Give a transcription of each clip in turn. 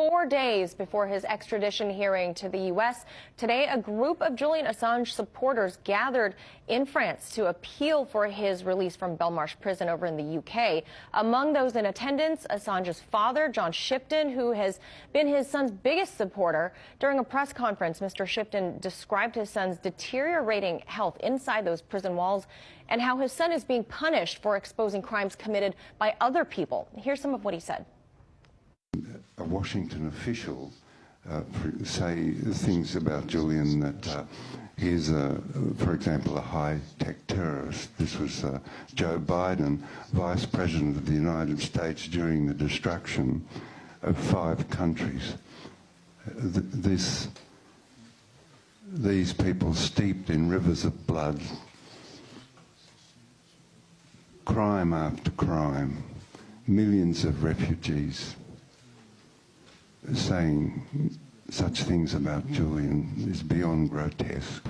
4 days before his extradition hearing to the U.S. Today, a group of Julian Assange supporters gathered in France to appeal for his release from Belmarsh prison over in the U.K. Among those in attendance, Assange's father, John Shipton, who has been his son's biggest supporter. During a press conference, Mr. Shipton described his son's deteriorating health inside those prison walls and how his son is being punished for exposing crimes committed by other people. Here's some of what he said. A Washington official say things about Julian that he's, for example, a high-tech terrorist. This was Joe Biden, Vice President of the United States during the destruction of 5 countries. These people steeped in rivers of blood, crime after crime, millions of refugees. Saying such things about Julian is beyond grotesque.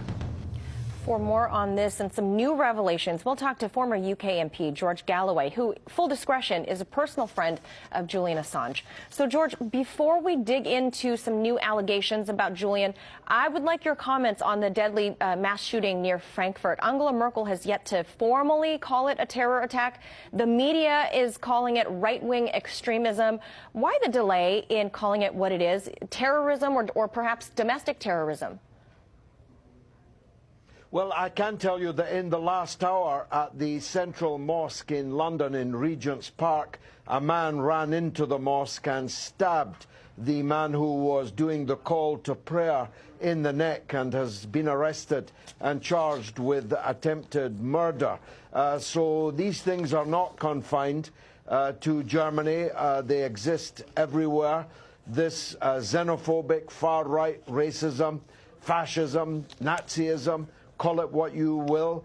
For more on this and some new revelations, we'll talk to former UK MP George Galloway, who, full discretion, is a personal friend of Julian Assange. So, George, before we dig into some new allegations about Julian, I would like your comments on the deadly mass shooting near Frankfurt. Angela Merkel has yet to formally call it a terror attack. The media is calling it right-wing extremism. Why the delay in calling it what it is, terrorism or perhaps domestic terrorism? Well, I can tell you that in the last hour at the Central Mosque in London in Regent's Park, a man ran into the mosque and stabbed the man who was doing the call to prayer in the neck and has been arrested and charged with attempted murder. So these things are not confined to Germany. They exist everywhere. This xenophobic far-right racism, fascism, Nazism, call it what you will,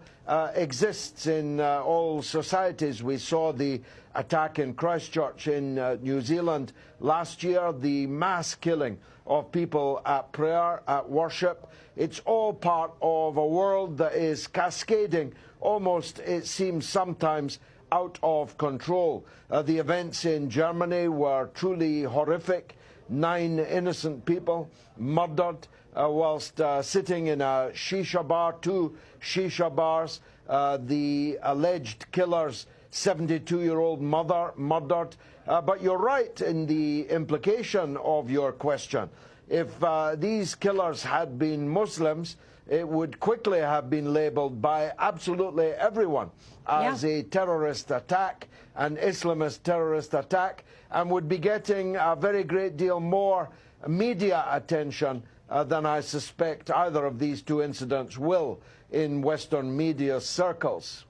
exists in all societies. We saw the attack in Christchurch in New Zealand last year, the mass killing of people at prayer, at worship. It's all part of a world that is cascading, almost, it seems sometimes, out of control. The events in Germany were truly horrific. 9 innocent people murdered whilst sitting in a shisha bar, 2 shisha bars. The alleged killer's 72-year-old mother murdered. But you're right in the implication of your question. If these killers had been Muslims, it would quickly have been labelled by absolutely everyone as a terrorist attack, an Islamist terrorist attack, and would be getting a very great deal more media attention than I suspect either of these 2 incidents will in Western media circles.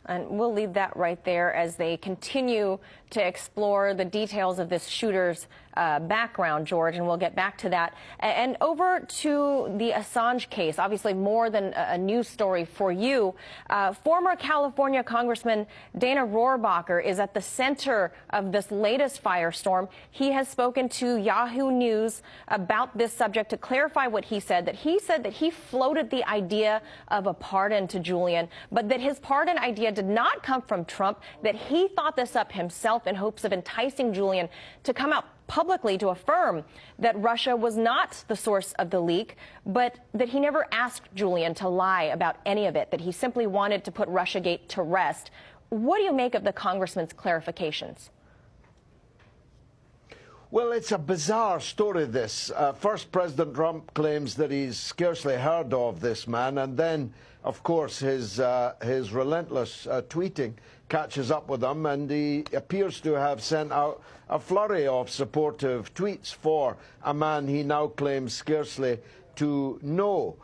And we'll leave that right there as they continue to explore the details of this shooter's background, George, and we'll get back to that. And over to the Assange case, obviously more than a news story for you. Former California Congressman Dana Rohrabacher is at the center of this latest firestorm. He has spoken to Yahoo News about this subject to clarify what he said, that he floated the idea of a pardon to Julian, but that his pardon idea did not come from Trump, that he thought this up himself in hopes of enticing Julian to come out publicly to affirm that Russia was not the source of the leak, but that he never asked Julian to lie about any of it, that he simply wanted to put Russiagate to rest. What do you make of the congressman's clarifications? Well, it's a bizarre story, this. First, President Trump claims that he's scarcely heard of this man, and then, of course, his relentless tweeting catches up with him, and he appears to have sent out a flurry of supportive tweets for a man he now claims scarcely to know.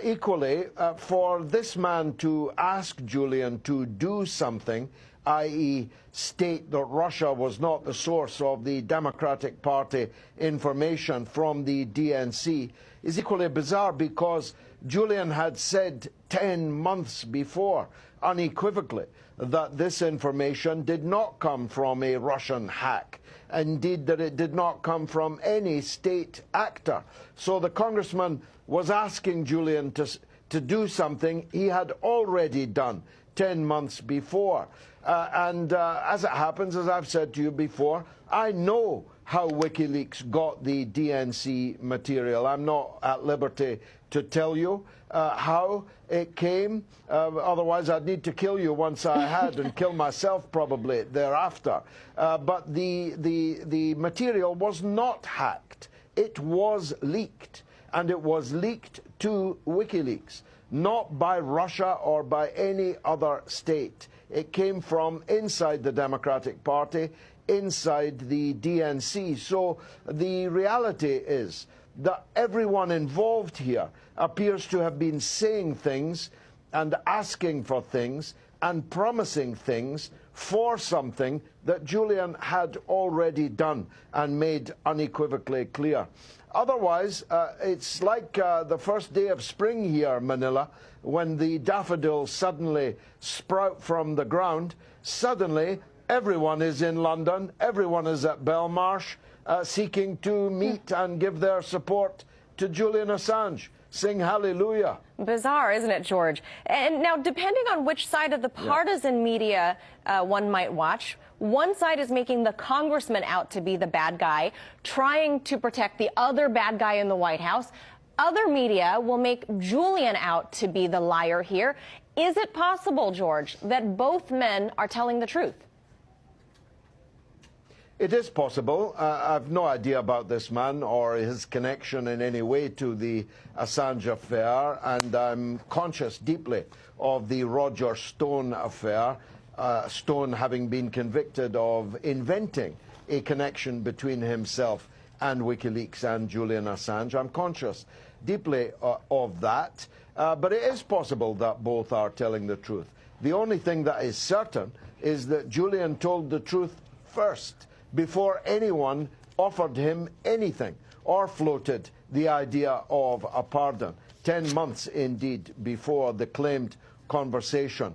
Equally, for this man to ask Julian to do something, i.e. state that Russia was not the source of the Democratic Party information from the DNC, is equally bizarre because Julian had said 10 months before, unequivocally, that this information did not come from a Russian hack. Indeed, that it did not come from any state actor. So the congressman was asking Julian to do something he had already done 10 months before. As it happens, as I've said to you before, I know how WikiLeaks got the DNC material. I'm not at liberty to tell you how it came. Otherwise, I'd need to kill you once I had and kill myself probably thereafter. But the material was not hacked. It was leaked. And it was leaked to WikiLeaks, not by Russia or by any other state. It came from inside the Democratic Party, inside the DNC. So the reality is that everyone involved here appears to have been saying things and asking for things and promising things for something that Julian had already done and made unequivocally clear. Otherwise, it's like the first day of spring here, Manila, when the daffodils suddenly sprout from the ground. Suddenly, everyone is in London, everyone is at Belmarsh, seeking to meet and give their support to Julian Assange. Sing hallelujah. Bizarre, isn't it, George? And now, depending on which side of the partisan media one might watch, one side is making the congressman out to be the bad guy, trying to protect the other bad guy in the White House. Other media will make Julian out to be the liar here. Is it possible, George, that both men are telling the truth? It is possible. I've no idea about this man or his connection in any way to the Assange affair, and I'm conscious deeply of the Roger Stone affair, Stone having been convicted of inventing a connection between himself and WikiLeaks and Julian Assange. I'm conscious deeply of that, but it is possible that both are telling the truth. The only thing that is certain is that Julian told the truth first, before anyone offered him anything or floated the idea of a pardon. 10 months, indeed, before the claimed conversation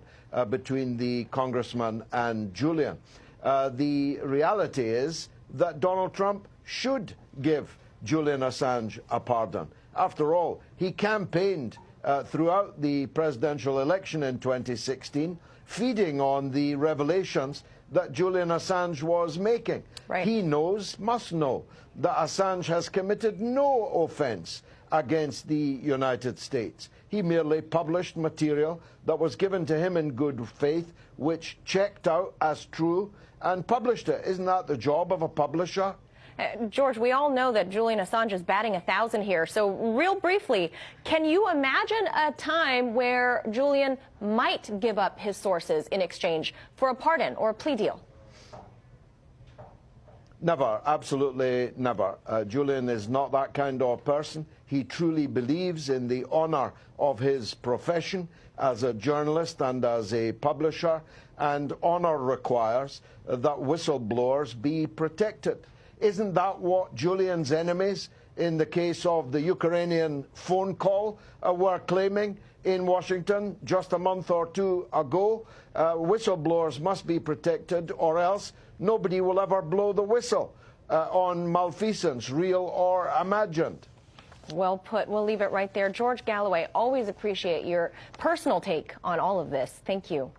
between the congressman and Julian. The reality is that Donald Trump should give Julian Assange a pardon. After all, he campaigned throughout the presidential election in 2016, feeding on the revelations that Julian Assange was making. Right. He knows, must know, that Assange has committed no offense against the United States. He merely published material that was given to him in good faith, which checked out as true, and published it. Isn't that the job of a publisher? George, we all know that Julian Assange is batting 1,000 here. So real briefly, can you imagine a time where Julian might give up his sources in exchange for a pardon or a plea deal? Never, absolutely never. Julian is not that kind of person. He truly believes in the honor of his profession as a journalist and as a publisher, and honor requires that whistleblowers be protected. Isn't that what Julian's enemies, in the case of the Ukrainian phone call, were claiming in Washington just a month or two ago? Whistleblowers must be protected, or else nobody will ever blow the whistle on malfeasance, real or imagined. Well put. We'll leave it right there. George Galloway, always appreciate your personal take on all of this. Thank you.